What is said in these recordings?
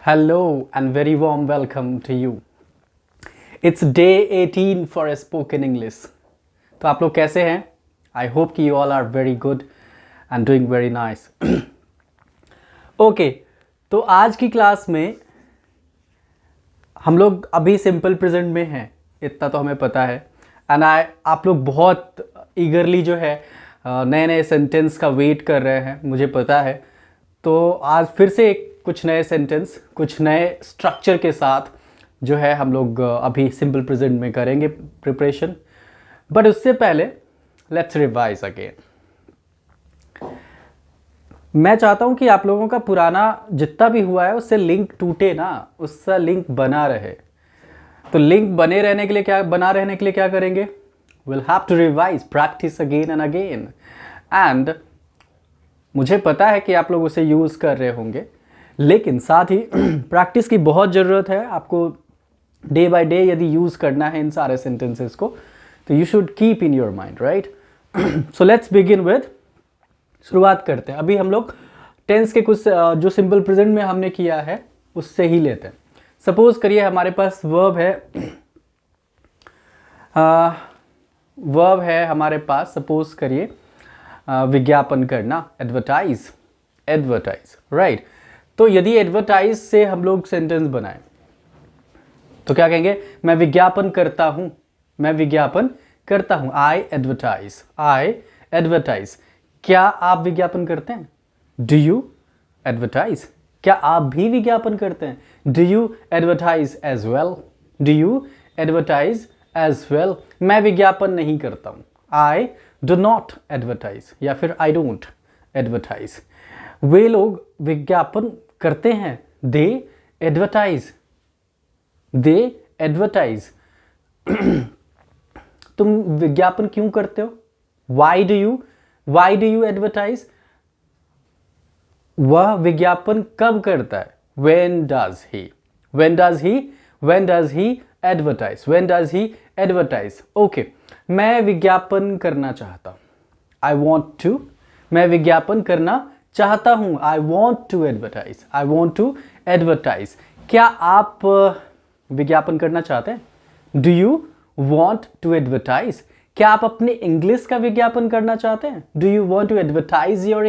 Hello and very warm welcome to you. It's day 18 for a spoken English. तो आप लोग कैसे हैं? I hope कि you all are very good and doing very nice. Okay, तो आज की क्लास में हम लोग अभी सिंपल प्रेजेंट में हैं, इतना तो हमें पता है. एंड आप लोग बहुत ईगरली जो है नए नए सेंटेंस का वेट कर रहे हैं, मुझे पता है. तो आज फिर से कुछ नए सेंटेंस, कुछ नए स्ट्रक्चर के साथ जो है हम लोग अभी सिंपल प्रेजेंट में करेंगे प्रिपरेशन. बट उससे पहले लेट्स रिवाइज अगेन. मैं चाहता हूं कि आप लोगों का पुराना जितना भी हुआ है उससे लिंक टूटे ना, उसका लिंक बना रहे. तो लिंक बने रहने के लिए क्या करेंगे? Will have to revise, practice again and again. And मुझे पता है कि आप लोग उसे यूज़ कर रहे होंगे, लेकिन साथ ही प्रैक्टिस की बहुत ज़रूरत है. आपको डे बाय डे यदि यूज़ करना है इन सारे सेंटेंसेस को, तो you should keep in your mind, right? So let's begin with, शुरुआत करते हैं. अभी हम लोग टेंस के कुछ जो सिंपल प्रेजेंट में हमने किया है उससे ही लेते हैं. सपोज करिए हमारे पास वर्ब है हमारे पास, सपोज करिए विज्ञापन करना, एडवर्टाइज, राइट? तो यदि एडवर्टाइज से हम लोग सेंटेंस बनाएं तो क्या कहेंगे? मैं विज्ञापन करता हूं, आई एडवर्टाइज. क्या आप विज्ञापन करते हैं? Do you advertise? क्या आप भी विज्ञापन करते हैं? Do you advertise as well? मैं विज्ञापन नहीं करता हूं, आई डू नॉट एडवर्टाइज, या फिर आई डोंट एडवर्टाइज. वे लोग विज्ञापन करते हैं, दे एडवर्टाइज. तुम विज्ञापन क्यों करते हो? Why do you advertise? वह विज्ञापन कब करता है? When does he advertise? Okay, मैं विज्ञापन करना चाहता हूँ, I want to. मैं विज्ञापन करना चाहता हूँ, I want to advertise. क्या आप विज्ञापन करना चाहते हैं? Do you want to advertise? क्या आप अपने इंग्लिश का विज्ञापन करना चाहते हैं? Do you want to advertise your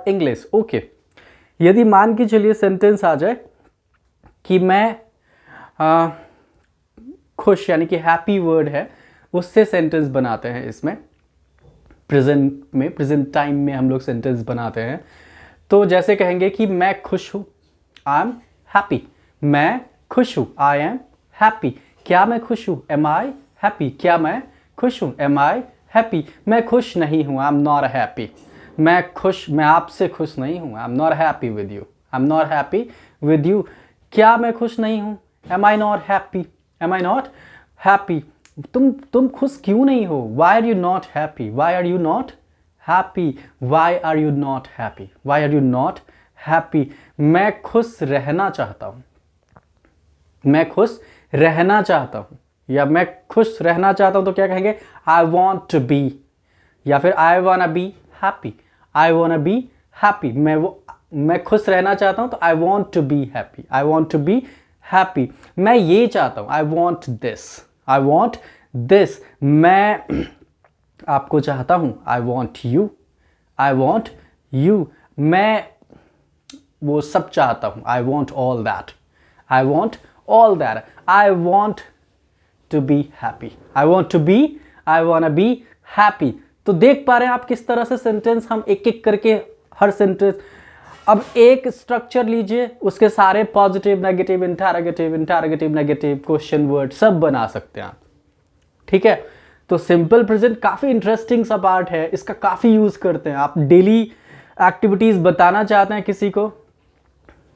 English? Okay. यदि मान के चलिए सेंटेंस आ जाए कि मैं खुश, यानी कि हैप्पी वर्ड है, उससे सेंटेंस बनाते हैं. इसमें प्रेजेंट टाइम में हम लोग सेंटेंस बनाते हैं. तो जैसे कहेंगे कि मैं खुश हूँ, आई एम हैप्पी. मैं खुश हूँ, आई एम हैप्पी. क्या मैं खुश हूँ? Am I happy. क्या मैं खुश हूँ? Am I happy. मैं खुश नहीं हूँ, आई एम नॉट हैप्पी. मैं आपसे खुश नहीं हूँ, I am not happy with you. क्या मैं खुश नहीं हूँ? Am I not happy. तुम खुश क्यों नहीं हो? Why are you not happy? मैं खुश रहना चाहता हूँ, या मैं खुश रहना चाहता हूँ. तो क्या कहेंगे? आई वॉन्ट टू बी, या फिर आई वॉन्ट बी हैप्पी. मैं खुश रहना चाहता हूँ, तो I want to be happy. मैं ये चाहता हूँ, आई वॉन्ट दिस. मैं आपको चाहता हूँ, आई वॉन्ट यू. मैं वो सब चाहता हूँ, I want all that. I want to be happy. तो देख पा रहे हैं आप किस तरह से सेंटेंस हम एक एक करके, हर सेंटेंस. अब एक स्ट्रक्चर लीजिए, उसके सारे positive, negative, interrogative, negative, question word सब बना सकते हैं आप. ठीक है? तो सिंपल प्रेजेंट काफ़ी इंटरेस्टिंग सा पार्ट है, इसका काफ़ी यूज़ करते हैं. आप डेली एक्टिविटीज़ बताना चाहते हैं किसी को,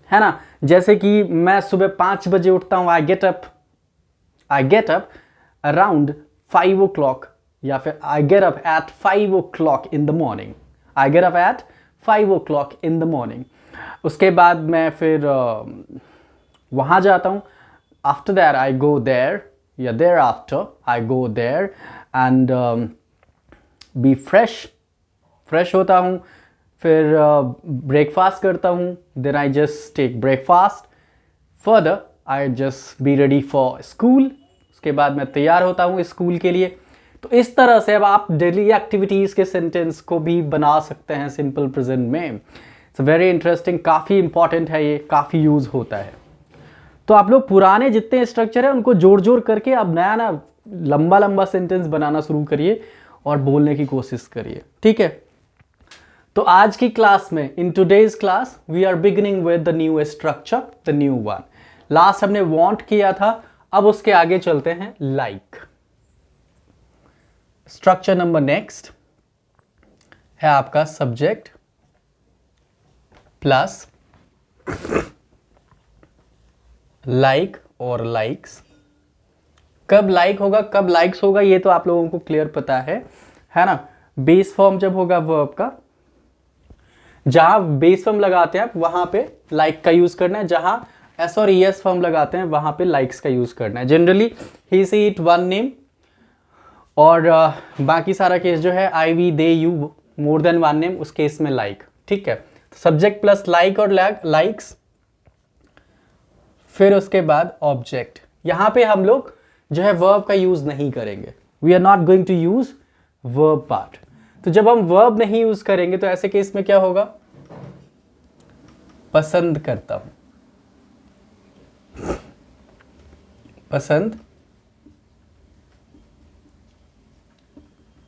है ना? जैसे कि मैं सुबह 5 बजे उठता हूँ, आई गेट अप अराउंड 5 o'clock, या फिर I get up at 5 o'clock in the morning. उसके बाद मैं फिर वहाँ जाता हूँ. After that I go there, या there after I go there and be fresh, fresh होता हूँ, फिर ब्रेकफास्ट करता हूँ, then I just take breakfast, further I just be ready for school, उसके बाद मैं तैयार होता हूँ स्कूल के लिए। तो इस तरह से अब आप डेली एक्टिविटीज़ के सेंटेंस को भी बना सकते हैं सिंपल प्रेजेंट में। इट्स वेरी इंटरेस्टिंग, काफ़ी इंपॉर्टेंट है ये, काफ़ी यूज़ होता है। तो आप लोग पुराने जितने स्ट्रक्चर हैं उनको जोड़ जोड़ करके अब नया ना लंबा लंबा सेंटेंस बनाना शुरू करिए और बोलने की कोशिश करिए, ठीक है। तो आज की क्लास में, in today's class, we are beginning with the new structure, the new one. Last हमने वांट किया था, अब उसके आगे चलते हैं लाइक। स्ट्रक्चर नंबर नेक्स्ट है आपका सब्जेक्ट प्लस लाइक और लाइक्स। कब लाइक होगा कब लाइक्स होगा ये तो आप लोगों को क्लियर पता है ना। बेस फॉर्म जब होगा वर्ब का, जहां बेस फॉर्म लगाते हैं वहां पे लाइक का यूज करना है, जहां एस और ईएस फॉर्म लगाते हैं वहां पे लाइक्स का यूज करना है। Generally he see it one name, और बाकी सारा केस जो है I we they you more than one name, उस केस में लाइक, ठीक है। तो सब्जेक्ट प्लस लाइक और लाइक्स, फिर उसके बाद ऑब्जेक्ट। यहां पे हम लोग जो है वर्ब का यूज नहीं करेंगे, we are not going to use verb part. तो जब हम वर्ब नहीं यूज करेंगे तो ऐसे केस में क्या होगा, पसंद करता हूं, पसंद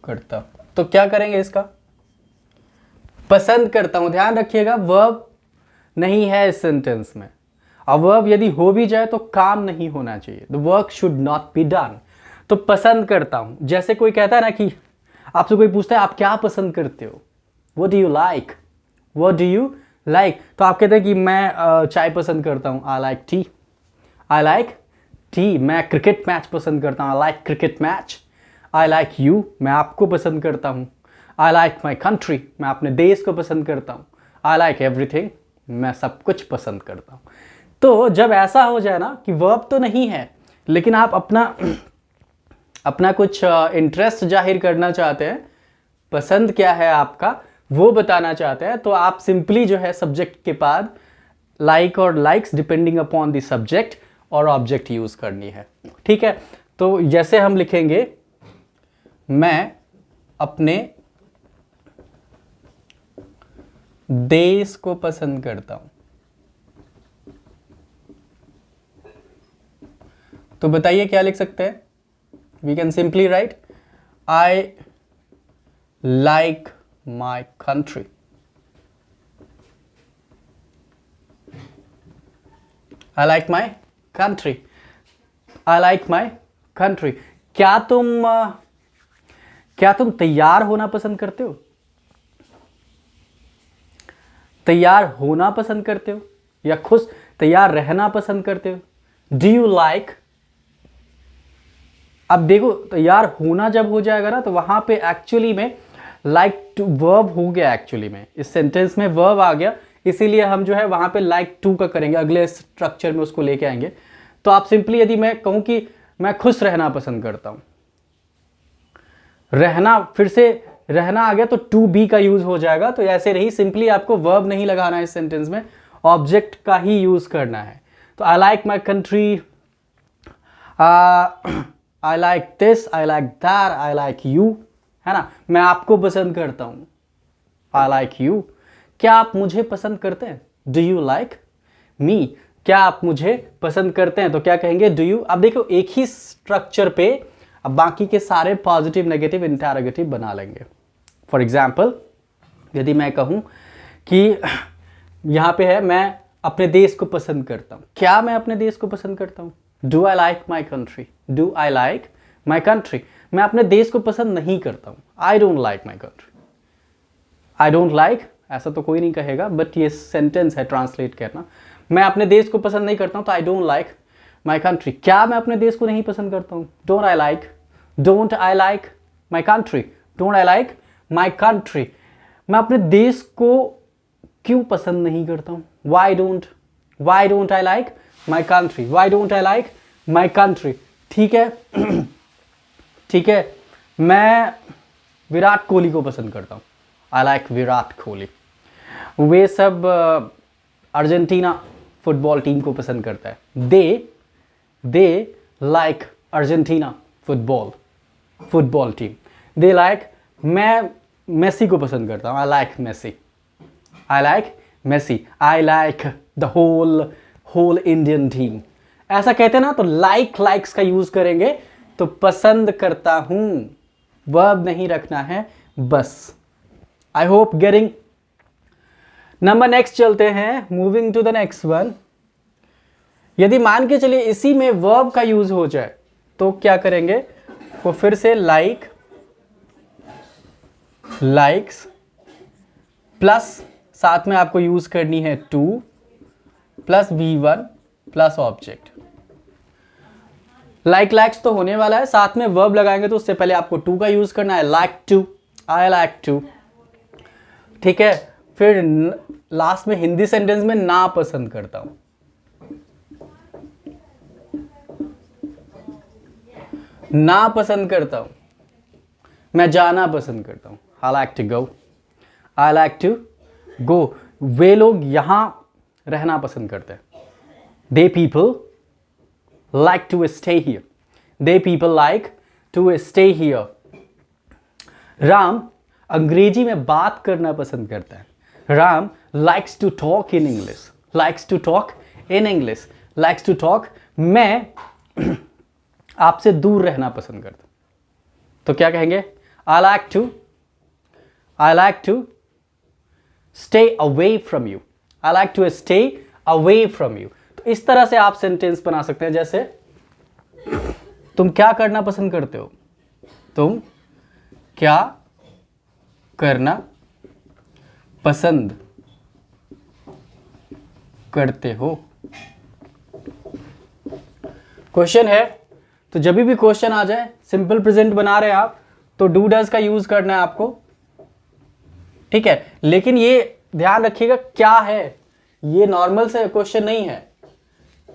करता हूं। तो क्या करेंगे इसका, पसंद करता हूं। ध्यान रखिएगा वर्ब नहीं है इस सेंटेंस में, अब वर्ब यदि हो भी जाए तो काम नहीं होना चाहिए, the work should not be done. तो पसंद करता हूं, जैसे कोई कहता है ना कि आपसे कोई पूछता है आप क्या पसंद करते हो, what do you like, what do you like, तो आप कहते हैं कि मैं चाय पसंद करता हूं, I like T, I like T. मैं क्रिकेट मैच पसंद करता हूं, I like cricket match. I like you, मैं आपको पसंद करता हूं। आई लाइक माई कंट्री, मैं अपने देश को पसंद करता हूं। आई लाइक एवरीथिंग, मैं सब कुछ पसंद करता हूं। तो जब ऐसा हो जाए ना कि वर्ब तो नहीं है लेकिन आप अपना कुछ इंटरेस्ट जाहिर करना चाहते हैं, पसंद क्या है आपका वो बताना चाहते हैं, तो आप सिंपली जो है सब्जेक्ट के बाद लाइक और likes depending upon the subject और ऑब्जेक्ट यूज करनी है, ठीक है। तो जैसे हम लिखेंगे मैं अपने देश को पसंद करता हूं, तो बताइए क्या लिख सकते हैं, we can simply write I like my country. I like my country, I like my country. क्या तुम तैयार होना पसंद करते हो, तैयार होना पसंद करते हो, या खुश तैयार रहना पसंद करते हो, डू यू लाइक। अब देखो तैयार होना जब हो जाएगा ना तो वहां पे एक्चुअली में लाइक टू वर्ब हो गया, एक्चुअली में इस सेंटेंस में वर्ब आ गया, इसीलिए हम जो है वहां पे लाइक टू का करेंगे, अगले स्ट्रक्चर में उसको लेके आएंगे। तो आप सिंपली यदि मैं कहूं कि मैं खुश रहना पसंद करता हूं, रहना फिर से रहना आ गया तो टू बी का यूज हो जाएगा। तो ऐसे रही, सिंपली आपको वर्ब नहीं लगाना है इस सेंटेंस में, ऑब्जेक्ट का ही यूज करना है। तो आई like my country, I like this, I like that, I like you, है ना, मैं आपको पसंद करता हूं, आई लाइक यू। क्या आप मुझे पसंद करते हैं, डू यू लाइक मी, क्या आप मुझे पसंद करते हैं, तो क्या कहेंगे डू यू। अब देखो एक ही स्ट्रक्चर पे अब बाकी के सारे पॉजिटिव नेगेटिव इंटरोगेटिव बना लेंगे। फॉर एग्जाम्पल यदि मैं कहूं कि यहां पे है मैं अपने देश को पसंद करता हूं, क्या मैं अपने देश को पसंद करता हूं, do I like my country, do I like my country. मैं अपने देश को पसंद नहीं करता हूं, I don't like my country. I don't like ऐसा तो कोई नहीं कहेगा, बट ये सेंटेंस है ट्रांसलेट करना। मैं अपने देश को पसंद नहीं करता हूं तो I don't like my country. क्या मैं अपने देश को नहीं पसंद करता हूं, don't I like my country, don't I like my country. मैं अपने देश को क्यों पसंद नहीं करता हूं, why don't I like my country, why don't I like my country. ठीक है ठीक है, मैं विराट कोहली को पसंद करता हूं, आई लाइक विराट कोहली। वे सब अर्जेंटीना फुटबॉल टीम को पसंद करता है। They like Argentina football team. They like, मैं मेसी को पसंद करता हूँ, I like Messi. I like the whole Indian team. ऐसा कहते हैं ना, तो लाइक्स का यूज करेंगे, तो पसंद करता हूं, वर्ब नहीं रखना है बस। I hope getting. Number next चलते हैं, moving to the next one. यदि मान के चलिए इसी में वर्ब का यूज हो जाए तो क्या करेंगे, वो फिर से लाइक्स प्लस साथ में आपको यूज करनी है to plus V1 plus object. Likes तो होने वाला है, साथ में वर्ब लगाएंगे तो उससे पहले आपको टू का यूज करना है, आई लाइक टू। ठीक है, फिर लास्ट में हिंदी सेंटेंस में ना पसंद करता हूं, ना पसंद करता हूं, मैं जाना पसंद करता हूं, आई लाइक टू गो। वे लोग यहां रहना पसंद करते हैं, they people like to stay here. Ram अंग्रेजी में बात करना पसंद करता है, Ram likes to talk in English. मैं आपसे दूर रहना पसंद करता हूं, तो क्या कहेंगे, I like to stay away from you. तो इस तरह से आप सेंटेंस बना सकते हैं, जैसे तुम क्या करना पसंद करते हो, तुम क्या करना पसंद करते हो। क्वेश्चन है, तो जब भी क्वेश्चन आ जाए, सिंपल प्रेजेंट बना रहे हैं आप, तो डू डज का यूज करना है आपको। ठीक है, लेकिन ये ध्यान रखिएगा क्या है, ये नॉर्मल से क्वेश्चन नहीं है,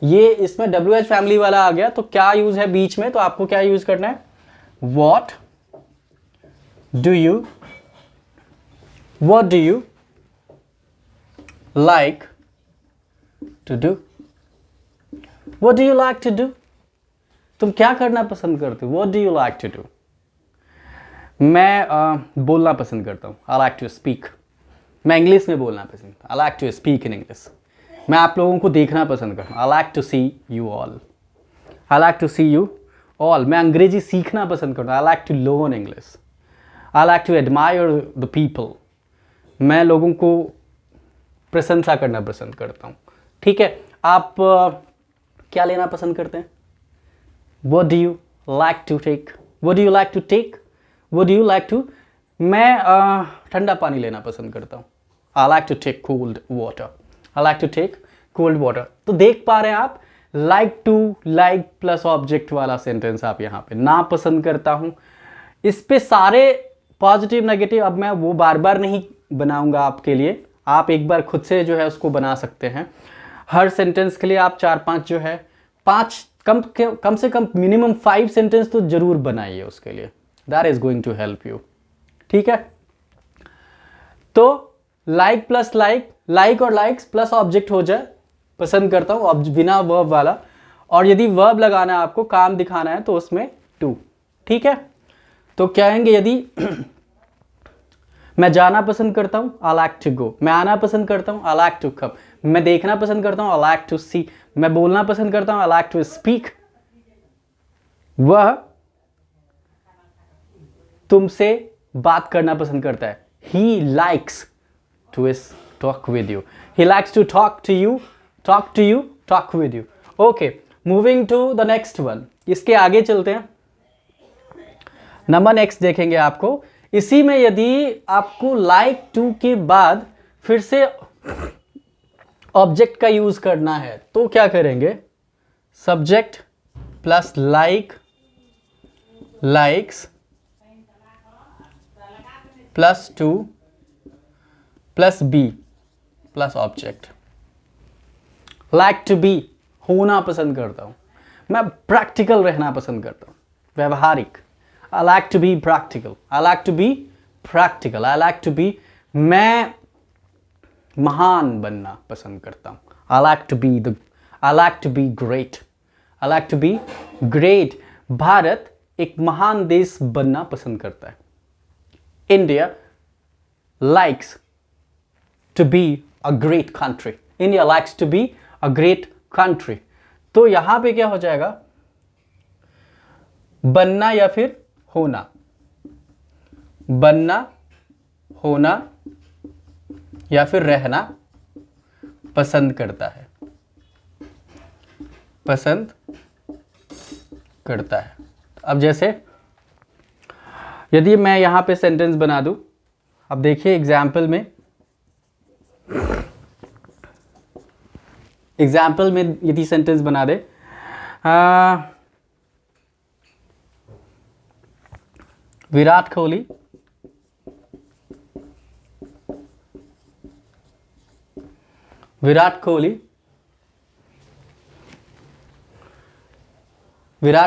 ये इसमें WH फैमिली वाला आ गया, तो क्या यूज है बीच में, तो आपको क्या यूज करना है, what do you like to do। तुम क्या करना पसंद करते हो, what do you like to do। मैं बोलना पसंद करता हूँ, I like to speak। मैं इंग्लिश में बोलना पसंद, I like to speak in English। मैं आप लोगों को देखना पसंद करता हूँ, I like to see you all। मैं अंग्रेजी सीखना पसंद करता हूँ, I like to learn English। I like to admire the people। मैं लोगों को प्रशंसा करना पसंद करता हूँ। ठीक है, आप क्या लेना पसंद करते हैं, what do you like to take। मैं ठंडा पानी लेना पसंद करता हूँ, I like to take cold water। तो देख पा रहे हैं आप, लाइक प्लस ऑब्जेक्ट वाला सेंटेंस आप यहाँ पे, ना पसंद करता हूँ। इस पे सारे पॉजिटिव नेगेटिव अब मैं वो बार बार नहीं बनाऊंगा आपके लिए, आप एक बार खुद से जो है उसको बना सकते हैं। हर सेंटेंस के लिए आप 4-5 जो है 5 कम से कम मिनिमम 5 सेंटेंस तो जरूर बनाइए उसके लिए, that is going to help you. ठीक है, तो लाइक प्लस लाइक और लाइक्स प्लस ऑब्जेक्ट हो जाए, पसंद करता हूँ बिना वर्ब वाला, और यदि वर्ब लगाना है आपको, काम दिखाना है, तो उसमें टू। ठीक है, तो क्या कहेंगे, यदि मैं जाना पसंद करता हूँ, आई लाइक टू गो। मैं आना पसंद करता हूँ, आई लाइक टू कम। मैं देखना पसंद करता हूँ, आई लाइक टू सी। मैं बोलना पसंद करता हूँ, आई लाइक टू स्पीक। वह तुमसे बात करना पसंद करता है, he likes to talk with you. He likes to talk with you. Okay, moving to the next one. इसके आगे चलते हैं, नंबर नेक्स्ट देखेंगे आपको। इसी में यदि आपको लाइक टू के बाद फिर से ऑब्जेक्ट का यूज करना है, तो क्या करेंगे, subject plus likes plus to plus be plus object. Like to be, होना पसंद करता हूं, मैं प्रैक्टिकल रहना पसंद करता हूं, व्यवहारिक। I like to be practical। I like to be practical. I like to be, मैं महान बनना पसंद करता हूँ। I like to be great. I like to be great. Bharat एक महान देश बनना पसंद करता है। India likes to be a great country. India likes to be a great country. तो यहां पे क्या हो जाएगा, बनना या फिर होना। बनना, होना या फिर रहना पसंद करता है, पसंद करता है। अब जैसे यदि मैं यहां पे सेंटेंस बना दूं, अब देखिए एग्जाम्पल में यदि सेंटेंस बना दे, विराट कोहली विराट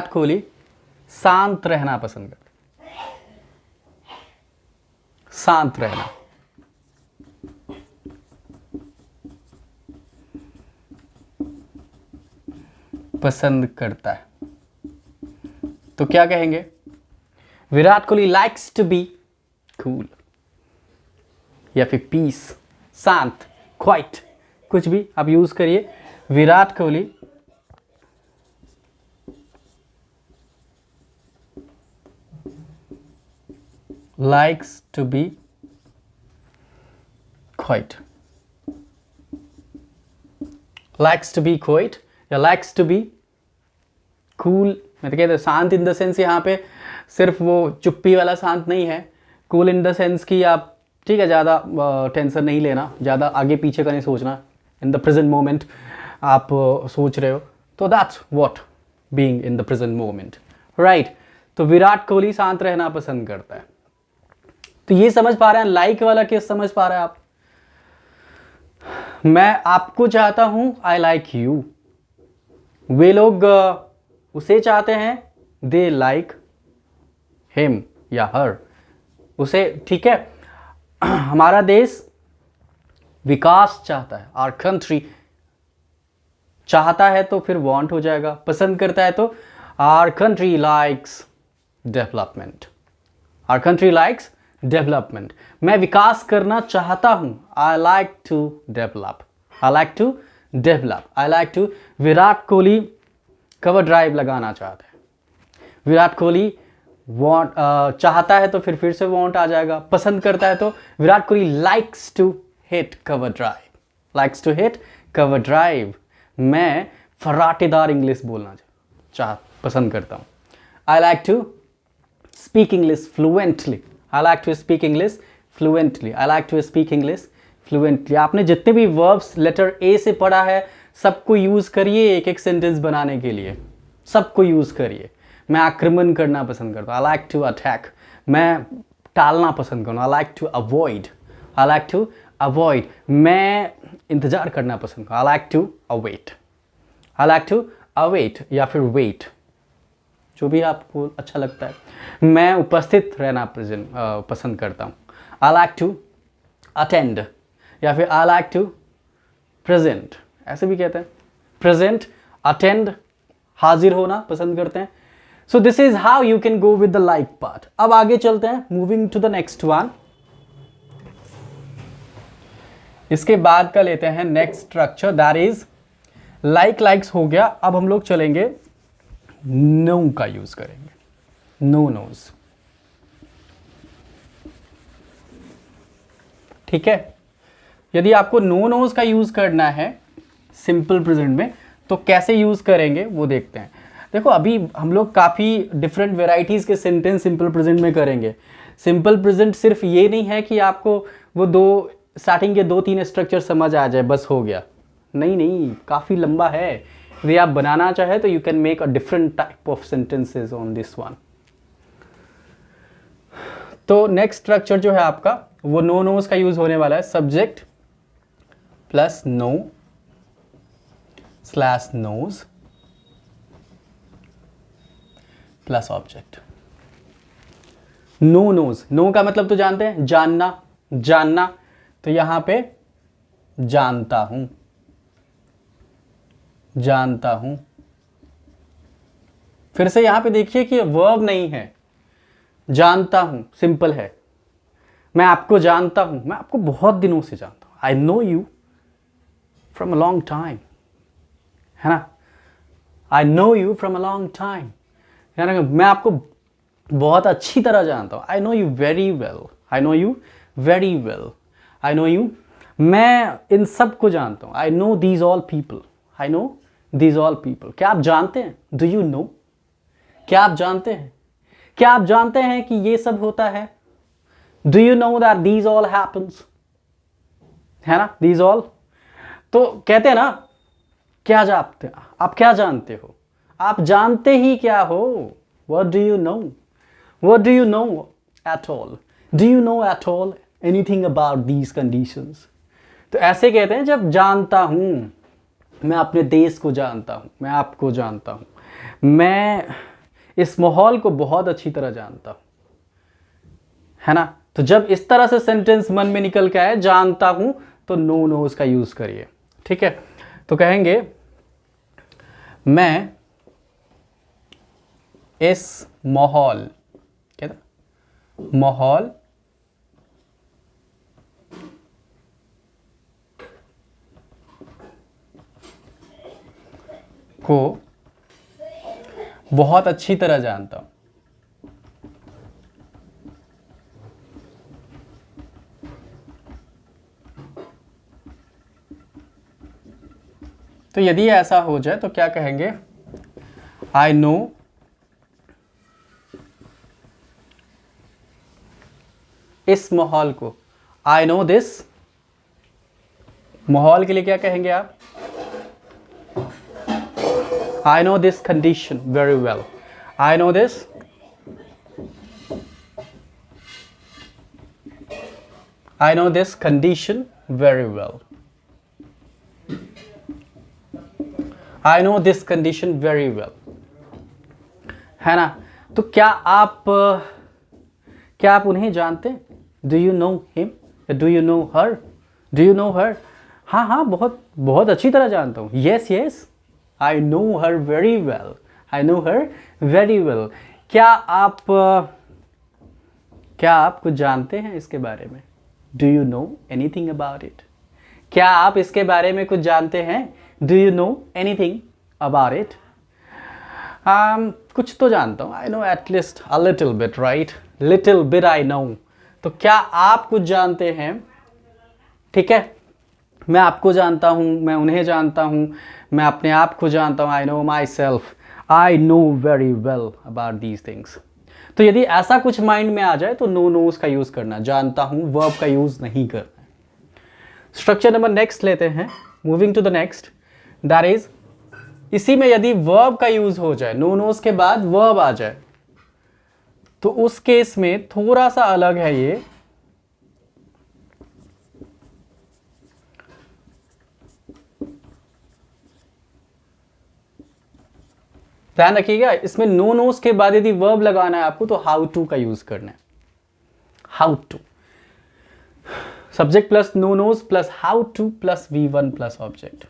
कोहली शांत रहना पसंद करता है। शांत रहना, पसंद करता है। तो क्या कहेंगे, Virat Kohli likes to be cool या फिर पीस, शांत, क्वाइट, कुछ भी आप यूज करिए। Virat Kohli likes to be quiet, likes to be quiet या likes to be cool। मैं तो कहता हूँ शांत इन द सेंस यहाँ पे सिर्फ वो चुप्पी वाला शांत नहीं है, कूल इन द सेंस कि आप ठीक है ज़्यादा टेंशन नहीं लेना, ज़्यादा आगे पीछे का नहीं सोचना, इन द प्रेजेंट मोमेंट आप सोच रहे हो, तो that's what being in the present moment, right. तो विराट कोहली शांत रहना पसंद करता है। तो ये समझ पा रहे हैं, लाइक वाला केस समझ पा रहे हैं आप। मैं आपको चाहता हूं, आई लाइक यू। वे लोग उसे चाहते हैं, दे लाइक हिम या हर, उसे, ठीक है। हमारा देश विकास चाहता है, आवर कंट्री चाहता है तो फिर वांट हो जाएगा, पसंद करता है तो our country likes development, our country likes development. मैं विकास करना चाहता हूं, I like to develop, I like to develop, I like to. Virat Kohli cover drive लगाना चाहता है, विराट कोहली वांट चाहता है तो फिर से वांट आ जाएगा, पसंद करता है तो Virat Kohli likes to hit cover drive, likes to hit cover drive. मैं फराटेदार इंग्लिश बोलना पसंद करता हूं, I like to speak English fluently, I like to speak English fluently, I like to speak English fluently। आपने जितने भी verbs लेटर A से पढ़ा है सबको यूज़ करिए एक एक सेंटेंस बनाने के लिए, सबको यूज़ करिए। मैं आक्रमण करना पसंद करता हूँ, I like to attack। मैं टालना पसंद करता हूँ, I like to avoid, I like to avoid। मैं इंतज़ार करना पसंद करता हूँ, I like to await, I like to await या फिर wait, जो भी आपको अच्छा लगता है। मैं उपस्थित रहना पसंद करता हूँ, आई लाइक टू अटेंड या फिर आई लाइक टू प्रेजेंट, ऐसे भी कहते हैं, प्रेजेंट, अटेंड, हाजिर होना पसंद करते हैं। So this is how you can go with the like part. अब आगे चलते हैं, moving to the next one. इसके बाद का लेते हैं next structure, that is like, likes हो गया। अब हम लोग चलेंगे नो का यूज करेंगे, नो नोज, ठीक है। यदि आपको नो नोज का यूज करना है सिंपल प्रेजेंट में तो कैसे यूज करेंगे वो देखते हैं। देखो अभी हम लोग काफ़ी डिफरेंट वेराइटीज़ के सेंटेंस सिंपल प्रेजेंट में करेंगे। सिंपल प्रेजेंट सिर्फ ये नहीं है कि आपको वो दो स्टार्टिंग के 2-3 स्ट्रक्चर समझ आ जाए बस हो गया, नहीं नहीं, काफ़ी लंबा है। यदि आप बनाना चाहे तो you can make a different type of sentences on this one. तो नेक्स्ट स्ट्रक्चर जो है आपका वो नो नोज का यूज होने वाला है, subject plus know slash knows plus object. Know knows, know का मतलब तो जानते हैं, जानना, जानना। तो यहां पे जानता हूं, जानता हूं। फिर से यहां पे देखिए कि वर्ब नहीं है, जानता हूं सिंपल है। मैं आपको जानता हूं, मैं आपको बहुत दिनों से जानता हूं। I no you from a long time, है ना। I know you from a long time, है ना। मैं आपको बहुत अच्छी तरह जानता हूं। I no you very well, I no you very well, I no you. मैं इन सब को जानता हूं। I know these all people, I know these all people. क्या आप जानते हैं? Do you no? क्या आप जानते हैं? क्या आप जानते हैं कि ये सब होता है? Do you know that these all happens, है ना, दीज ऑल। तो कहते हैं ना, क्या जानते, आप क्या जानते हो? आप जानते ही क्या हो? What do you no? What do you know at all? Do you know at all anything about these conditions? तो ऐसे कहते हैं जब जानता हूं, मैं अपने देश को जानता हूं, मैं आपको जानता हूं, मैं इस माहौल को बहुत अच्छी तरह जानता हूं, है ना। तो जब इस तरह से सेंटेंस मन में निकल के आए, जानता हूं, तो नो नोज का यूज करिए, ठीक है। तो कहेंगे मैं इस माहौल, क्या था, माहौल को बहुत अच्छी तरह जानता हूं। तो यदि ऐसा हो जाए तो क्या कहेंगे? आई नो इस माहौल को, आई नो दिस, माहौल के लिए क्या कहेंगे आप? I know this condition very well, I know this, I know this condition very well, I know this condition very well, है ना। तो क्या आप उन्हें जानते हैं? Do you know him, do you know her, do you know her? हाँ हाँ, बहुत बहुत अच्छी तरह जानता हूँ। Yes yes, I know her very well, I know her very well. क्या आप कुछ जानते हैं इसके बारे में? Do you know anything about it? क्या आप इसके बारे में कुछ जानते हैं? Do you know anything about it? कुछ तो जानता हूँ। I know at least a little bit, right, little bit I know. तो क्या आप कुछ जानते हैं? ठीक है, मैं आपको जानता हूँ, मैं उन्हें जानता हूँ, मैं अपने आप को जानता हूँ। I know my self, I know very well about these things. तो यदि ऐसा कुछ माइंड में आ जाए तो नो नोज का यूज करना, जानता हूँ, वर्ब का यूज नहीं करना। स्ट्रक्चर नंबर नेक्स्ट लेते हैं, moving to the next, that is, इसी में यदि वर्ब का यूज हो जाए, नो नोज के बाद वर्ब आ जाए, तो उस केस में थोड़ा सा अलग है ये। ध्यान रखिएगा, इसमें नो नोज के बाद यदि वर्ब लगाना है आपको तो हाउ टू का यूज करना है। How to, subject plus know knows plus how to plus V1 plus object.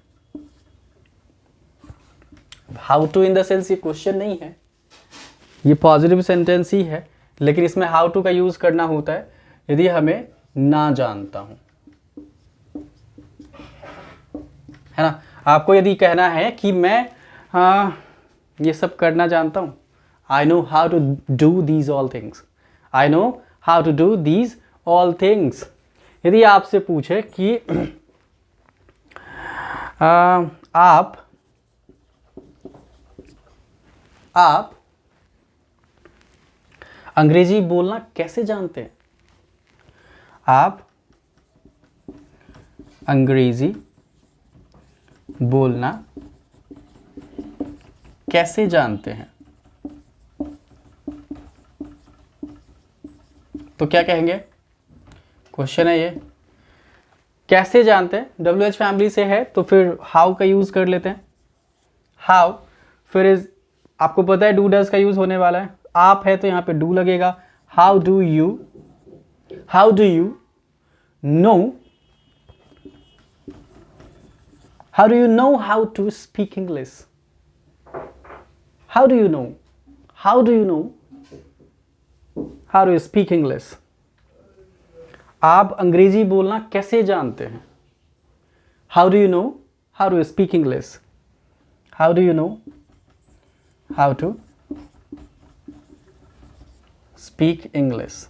How to in the sense ये क्वेश्चन नहीं है, ये पॉजिटिव सेंटेंस ही है, लेकिन इसमें हाउ टू का यूज करना होता है यदि हमें ना जानता हूं, है ना। आपको यदि कहना है कि मैं ये सब करना जानता हूं, I know how to do these all things, I know how to do these all things. यदि आपसे पूछे कि आप अंग्रेजी बोलना कैसे जानते हैं? आप अंग्रेजी बोलना कैसे जानते हैं? तो क्या कहेंगे? क्वेश्चन है ये, कैसे जानते हैं? WH फैमिली से है तो फिर हाउ का यूज कर लेते हैं। हाउ, फिर इज, आपको पता है डू डज का यूज होने वाला है। आप है तो यहाँ पे डू लगेगा, how do you know how to speak English? How do you know how to speak English? आप अंग्रेजी बोलना कैसे जानते हैं? How do you know how to speak English? How do you know how to speak English?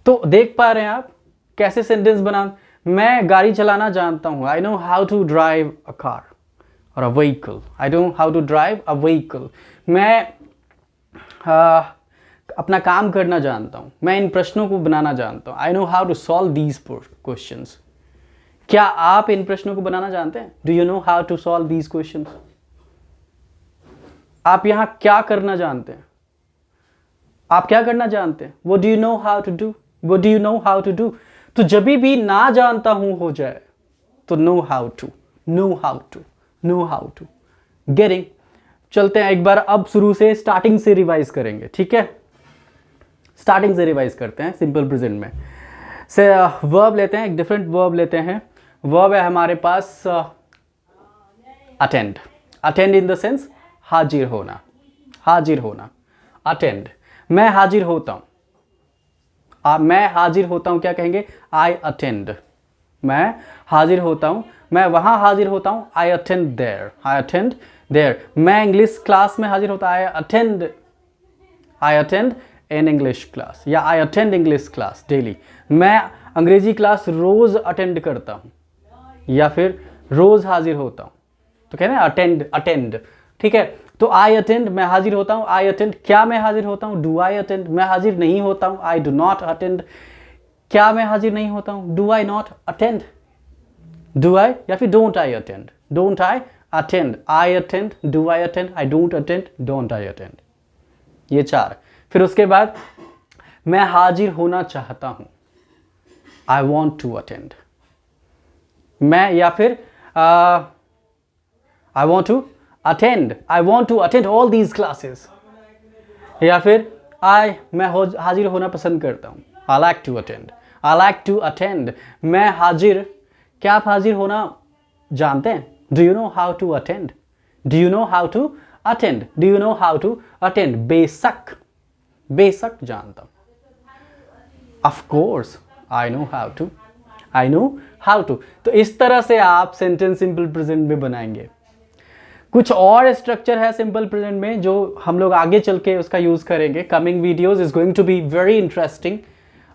तो देख पा रहे हैं आप कैसे सेंटेंस बना। मैं गाड़ी चलाना जानता हूं, I know how to drive a car और a vehicle. I know how to drive a vehicle. मैं अपना काम करना जानता हूं, मैं इन प्रश्नों को बनाना जानता हूं। I know how to solve these questions. क्या आप इन प्रश्नों को बनाना जानते हैं? Do you know how to solve these questions? आप यहां क्या करना जानते हैं? आप क्या करना जानते हैं? What do you know how to do? What do you know how to do? तो जब भी ना जानता हूं हो जाए तो know how to getting। चलते हैं एक बार अब शुरू से स्टार्टिंग से रिवाइज करेंगे, ठीक है? स्टार्टिंग से रिवाइज करते हैं सिंपल प्रेजेंट में से। वर्ब लेते हैं, एक डिफरेंट वर्ब लेते हैं। वर्ब है हमारे पास attend. Attend in the sense हाजिर होना, अटेंड। मैं हाजिर होता हूं, मैं हाजिर होता हूं, क्या कहेंगे? I attend. मैं हाजिर होता हूं, मैं वहां हाजिर होता हूं, आई अटेंड देयर। मैं इंग्लिश क्लास में हाजिर होता, I attend an English class, या I attend English class daily. मैं अंग्रेजी क्लास रोज अटेंड करता हूं, या फिर रोज हाजिर होता हूं। तो कहते हैं अटेंड, ठीक है? तो आई अटेंड, मैं हाजिर होता हूं, आई अटेंड। क्या मैं हाजिर होता हूं? Do I attend. मैं हाजिर नहीं होता हूं, आई डू नॉट अटेंड। क्या मैं हाजिर नहीं होता हूं? Do I not attend. Do I, या फिर don't I attend. Don't I attend, I attend, do I attend, I don't attend, don't I attend. ये 4। फिर उसके बाद मैं हाजिर होना चाहता हूं, आई वॉन्ट टू अटेंड। मैं, या फिर I want to attend all these classes. या फिर मैं हाजिर होना पसंद करता हूं, आई लाइक टू अटेंड। मैं हाजिर, क्या आप हाजिर होना जानते हैं? Do you know how to attend? Do you know how to attend? बेशक जानता हूं। Of course I know how to. तो इस तरह से आप सेंटेंस सिंपल प्रेजेंट में बनाएंगे। कुछ और स्ट्रक्चर है सिंपल प्रेजेंट में जो हम लोग आगे चल के उसका यूज करेंगे। Coming videos is going to be very interesting.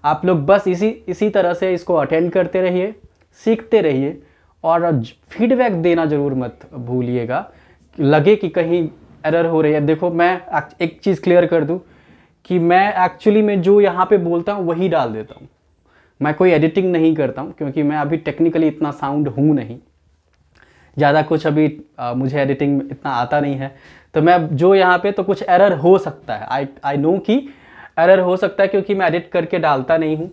आप लोग बस इसी तरह से इसको अटेंड करते रहिए, सीखते रहिए, और फीडबैक देना जरूर मत भूलिएगा। लगे कि कहीं एरर हो रही है, देखो मैं एक चीज़ क्लियर कर दूं कि मैं एक्चुअली में जो यहाँ पे बोलता हूँ वही डाल देता हूँ। मैं कोई एडिटिंग नहीं करता हूँ, क्योंकि मैं अभी टेक्निकली इतना साउंड हूँ नहीं, ज़्यादा कुछ अभी मुझे एडिटिंग इतना आता नहीं है। तो मैं जो यहाँ पे, तो कुछ एरर हो सकता है, आई नो कि एरर हो सकता है, क्योंकि मैं एडिट करके डालता नहीं हूँ।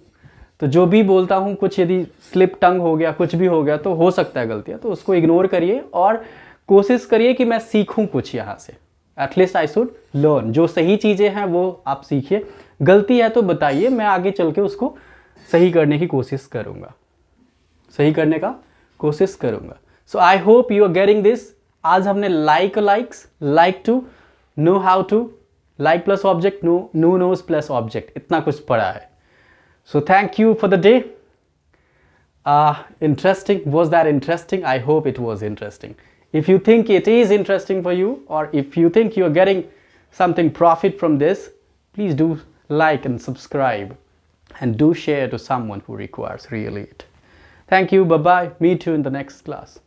तो जो भी बोलता हूँ, कुछ यदि स्लिप टंग हो गया, कुछ भी हो गया, तो हो सकता है गलतियाँ, तो उसको इग्नोर करिए और कोशिश करिए कि मैं सीखूँ कुछ यहाँ से। At least I should learn. जो सही चीज़ें हैं वो आप सीखिए, गलती है तो बताइए, मैं आगे चल के उसको सही करने की कोशिश करूँगा। So I hope you are getting this. आज हमने like to, know how to, like plus object, know knows plus object, इतना कुछ पढ़ा है। So thank you for the day. Interesting, was that interesting? I hope it was interesting. If you think it is interesting for you, or if you think you are getting something profit from this, please do like and subscribe, and do share to someone who requires really it. Thank you. Bye bye. Meet you in the next class.